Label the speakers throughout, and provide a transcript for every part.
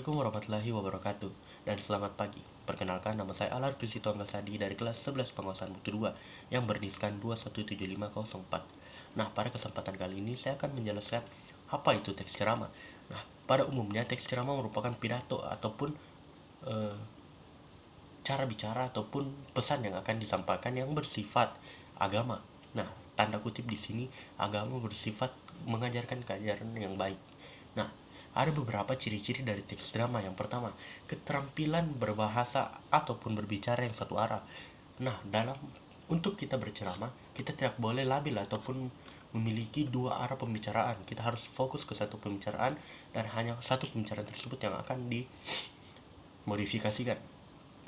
Speaker 1: Assalamualaikum warahmatullahi wabarakatuh dan selamat pagi. Perkenalkan, nama saya Alar Krisito Anggasadi dari kelas 11 penguasaan mutu 2 yang berdiskan 217504. Nah, pada kesempatan kali ini saya akan menjelaskan apa itu teks ceramah. Nah, pada umumnya teks ceramah merupakan pidato ataupun cara bicara ataupun pesan yang akan disampaikan yang bersifat agama. Nah, tanda kutip di sini agama bersifat mengajarkan keajaran yang baik. Nah, ada beberapa ciri-ciri dari teks drama. Yang pertama, keterampilan berbahasa ataupun berbicara yang satu arah. Nah, untuk kita berceramah, kita tidak boleh labil ataupun memiliki dua arah pembicaraan. Kita harus fokus ke satu pembicaraan dan hanya satu pembicaraan tersebut yang akan dimodifikasikan.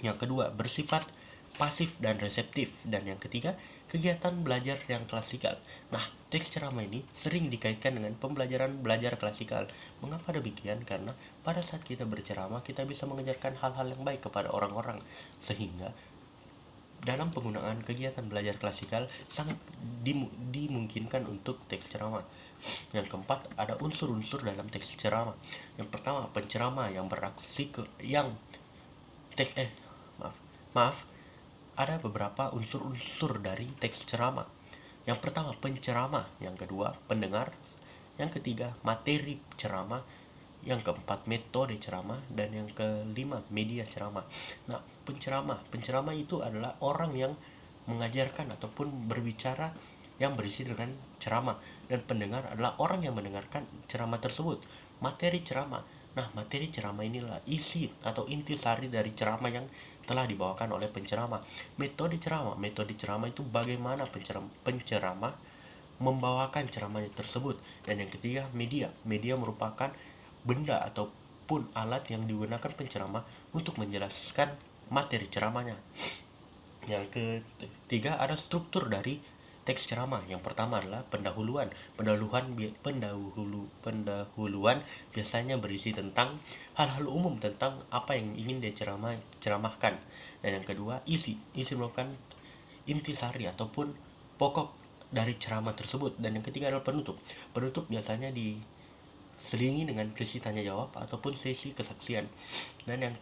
Speaker 1: Yang kedua, bersifat pasif dan reseptif. Dan yang ketiga, kegiatan belajar yang klasikal. Nah, teks ceramah ini sering dikaitkan dengan pembelajaran belajar klasikal. Mengapa demikian? Karena pada saat kita berceramah, kita bisa mengajarkan hal-hal yang baik kepada orang-orang. Sehingga dalam penggunaan kegiatan belajar klasikal sangat dimungkinkan untuk teks ceramah. Yang keempat, ada unsur-unsur dalam teks ceramah. Yang pertama, penceramah yang beraksi ada beberapa unsur-unsur dari teks ceramah. Yang pertama, penceramah. Yang kedua, pendengar. Yang ketiga, materi ceramah. Yang keempat, metode ceramah. Dan yang kelima, media ceramah. Nah, penceramah itu adalah orang yang mengajarkan ataupun berbicara yang berisi dengan ceramah. Dan pendengar adalah orang yang mendengarkan ceramah tersebut. Materi ceramah. Nah, materi ceramah inilah isi atau intisari dari ceramah yang telah dibawakan oleh penceramah. Metode ceramah itu bagaimana penceramah membawakan ceramahnya tersebut. Dan yang ketiga, media merupakan benda ataupun alat yang digunakan penceramah untuk menjelaskan materi ceramahnya. Yang ketiga, ada struktur dari teks ceramah. Yang pertama adalah pendahuluan. Pendahuluan biasanya berisi tentang hal-hal umum tentang apa yang ingin dia ceramahkan. Dan yang kedua, isi merupakan intisari ataupun pokok dari ceramah tersebut. Dan yang ketiga adalah penutup biasanya diselingi dengan sesi tanya jawab ataupun sesi kesaksian. Dan yang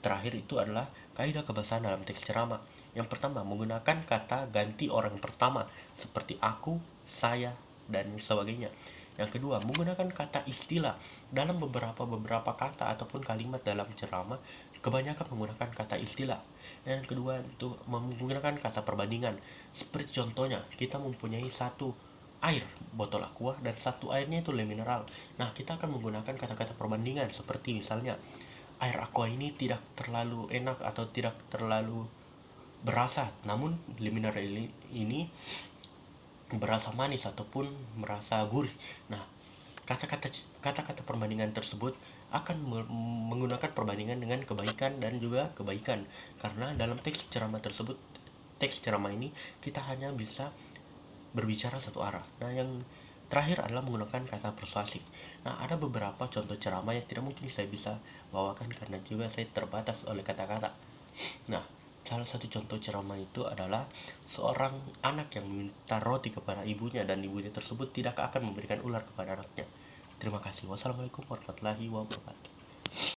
Speaker 1: terakhir itu adalah kaidah kebahasaan dalam teks ceramah. Yang pertama, menggunakan kata ganti orang pertama seperti aku, saya, dan sebagainya. Yang kedua, menggunakan kata istilah. Dalam beberapa kata ataupun kalimat dalam ceramah, kebanyakan menggunakan kata istilah. Dan yang kedua itu menggunakan kata perbandingan. Seperti contohnya, kita mempunyai satu air botol aqua dan satu airnya itu le mineral. Nah, kita akan menggunakan kata-kata perbandingan seperti misalnya, air aqua ini tidak terlalu enak atau tidak terlalu berasa, namun le mineral ini berasa manis ataupun merasa gurih. Nah, kata-kata perbandingan tersebut akan menggunakan perbandingan dengan kebaikan dan juga kebaikan. Karena dalam teks ceramah ini kita hanya bisa berbicara satu arah. Nah, yang terakhir adalah menggunakan kata persuasif. Nah, ada beberapa contoh ceramah yang tidak mungkin saya bisa bawakan karena juga saya terbatas oleh kata-kata. Nah, salah satu contoh ceramah itu adalah seorang anak yang meminta roti kepada ibunya dan ibunya tersebut tidak akan memberikan ular kepada anaknya. Terima kasih. Wassalamualaikum warahmatullahi wabarakatuh.